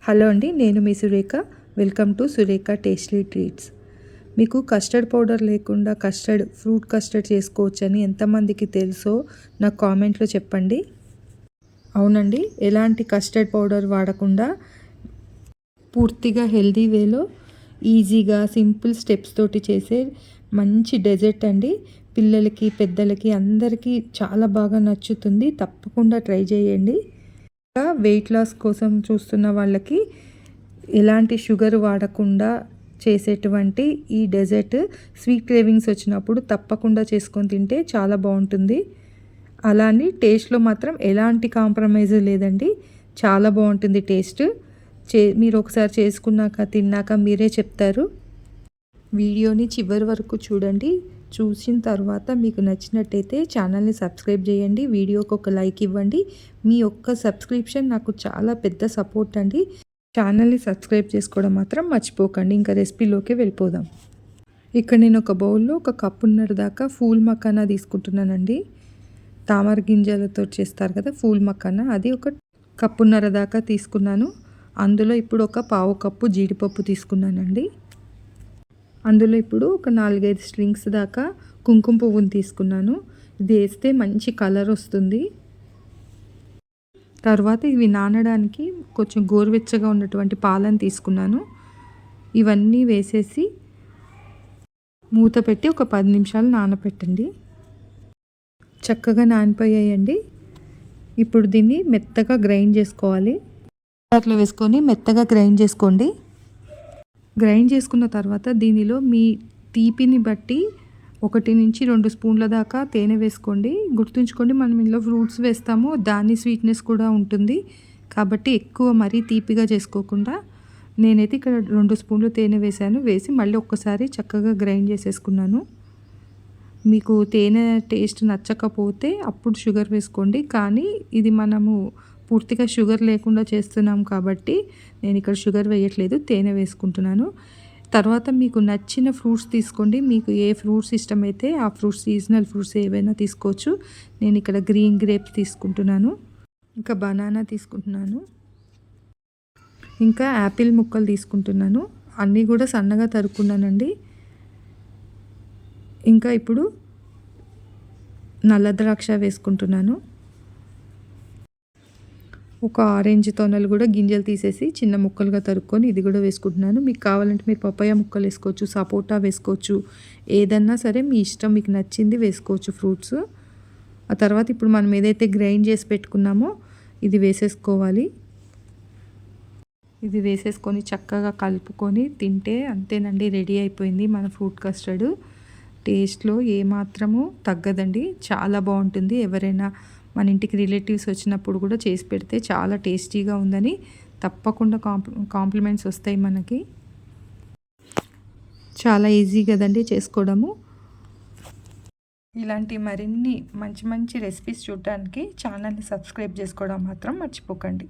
Hello అండి, నేను మీ Surekha. Welcome to Surekha tasty treats. మీకు కస్టర్డ్ పౌడర్ లేకుండా ఫ్రూట్ కస్టర్డ్ చేసుకోవచ్చని ఎంతమందికి తెలుసో నాకు కామెంట్లో చెప్పండి. అవునండి, ఎలాంటి కస్టర్డ్ పౌడర్ వాడకుండా పూర్తిగా హెల్దీ వేలో ఈజీగా సింపుల్ స్టెప్స్ తోటి చేసే మంచి డెజర్ట్ అండి. పిల్లలకి పెద్దలకి అందరికీ చాలా బాగా నచ్చుతుంది. తప్పకుండా ట్రై చేయండి. వెయిట్ లాస్ కోసం చూస్తున్న వాళ్ళకి ఎలాంటి షుగర్ వాడకుండా చేసేటువంటి ఈ డెజర్ట్ స్వీట్ క్రేవింగ్స్ వచ్చినప్పుడు తప్పకుండా చేసుకొని తింటే చాలా బాగుంటుంది. అలానే టేస్ట్లో మాత్రం ఎలాంటి కాంప్రమైజ్ లేదండి, చాలా బాగుంటుంది టేస్ట్. మీరు ఒకసారి చేసుకున్నాక తిన్నాక మీరే చెప్తారు. వీడియోని చివరి వరకు చూడండి. చూసిన తర్వాత మీకు నచ్చినట్టయితే ఛానల్ని సబ్స్క్రైబ్ చేయండి. వీడియోకి ఒక లైక్ ఇవ్వండి. మీ ఒక్క సబ్స్క్రిప్షన్ నాకు చాలా పెద్ద సపోర్ట్ అండి. ఛానల్ని సబ్స్క్రైబ్ చేసుకోవడం మాత్రం మర్చిపోకండి. ఇంకా రెసిపీలోకి వెళ్ళిపోదాం. ఇక్కడ నేను ఒక బౌల్లో 1 కప్పున్నర దాకా ఫూల్ మఖానా తీసుకుంటున్నానండి. తామర గింజలతో చేస్తారు కదా ఫూల్ మఖానా, అది 1 కప్పున్నర దాకా తీసుకున్నాను. అందులో ఇప్పుడు 1 పావు కప్పు జీడిపప్పు తీసుకున్నానండి. అందులో ఇప్పుడు 1 4-5 స్ట్రింగ్స్ దాకా కుంకుమ పువ్వుని తీసుకున్నాను. ఇది వేస్తే మంచి కలర్ వస్తుంది. తర్వాత ఇవి నానడానికి కొంచెం గోరువెచ్చగా ఉన్నటువంటి పాలను తీసుకున్నాను. ఇవన్నీ వేసేసి మూత పెట్టి ఒక 10 నిమిషాలు నానబెట్టండి. చక్కగా నానిపోయాయండి. ఇప్పుడు దీన్ని మెత్తగా గ్రైండ్ చేసుకోవాలి. అట్లా వేసుకొని మెత్తగా గ్రైండ్ చేసుకోండి. గ్రైండ్ చేసుకున్న తర్వాత దీనిలో మీ తీపిని బట్టి 1 నుంచి 2 స్పూన్ల దాకా తేనె వేసుకోండి. గుర్తుంచుకోండి, మనం ఇందులో ఫ్రూట్స్ వేస్తాము, దాని స్వీట్నెస్ కూడా ఉంటుంది కాబట్టి ఎక్కువ మరీ తీపిగా చేసుకోకుండా నేనైతే ఇక్కడ 2 స్పూన్లు తేనె వేసాను. వేసి మళ్ళీ ఒక్కసారి చక్కగా గ్రైండ్ చేసేసుకున్నాను. మీకు తేనె టేస్ట్ నచ్చకపోతే అప్పుడు షుగర్ వేసుకోండి. కానీ ఇది మనము పూర్తిగా షుగర్ లేకుండా చేస్తున్నాం కాబట్టి నేను ఇక్కడ షుగర్ వేయట్లేదు, తేనె వేసుకుంటున్నాను. తర్వాత మీకు నచ్చిన ఫ్రూట్స్ తీసుకోండి. మీకు ఏ ఫ్రూట్స్ ఇష్టమైతే ఆ ఫ్రూట్స్, సీజనల్ ఫ్రూట్స్ ఏవైనా తీసుకోవచ్చు. నేను ఇక్కడ గ్రీన్ గ్రేప్స్ తీసుకుంటున్నాను, ఇంకా బనానా తీసుకుంటున్నాను, ఇంకా యాపిల్ ముక్కలు తీసుకుంటున్నాను. అన్నీ కూడా సన్నగా తరుక్కున్నానండి. ఇంకా ఇప్పుడు నల్ల ద్రాక్ష వేసుకుంటున్నాను. 1 ఆరెంజ్ తొనలు కూడా గింజలు తీసేసి చిన్న ముక్కలుగా తరుక్కొని ఇది కూడా వేసుకుంటున్నాను. మీకు కావాలంటే మీరు పపాయ ముక్కలు వేసుకోవచ్చు, సపోటా వేసుకోవచ్చు, ఏదన్నా సరే మీ ఇష్టం, మీకు నచ్చింది వేసుకోవచ్చు ఫ్రూట్స్. ఆ తర్వాత ఇప్పుడు మనం ఏదైతే గ్రైండ్ చేసి పెట్టుకున్నామో ఇది వేసేసుకోవాలి. ఇది వేసేసుకొని చక్కగా కలుపుకొని తింటే అంతేనండి, రెడీ అయిపోయింది మన ఫ్రూట్ కస్టర్డ్. టేస్ట్లో ఏమాత్రము తగ్గదండి, చాలా బాగుంటుంది. ఎవరైనా మన ఇంటికి రిలేటివ్స్ వచ్చినప్పుడు కూడా చేసి పెడితే చాలా టేస్టీగా ఉందని తప్పకుండా కాంప్లిమెంట్స్ వస్తాయి మనకి. చాలా ఈజీ కదండి చేసుకోవడము. ఇలాంటి మరిన్ని మంచి మంచి రెసిపీస్ చూడడానికి ఛానల్ని సబ్స్క్రైబ్ చేసుకోవడం మాత్రం మర్చిపోకండి.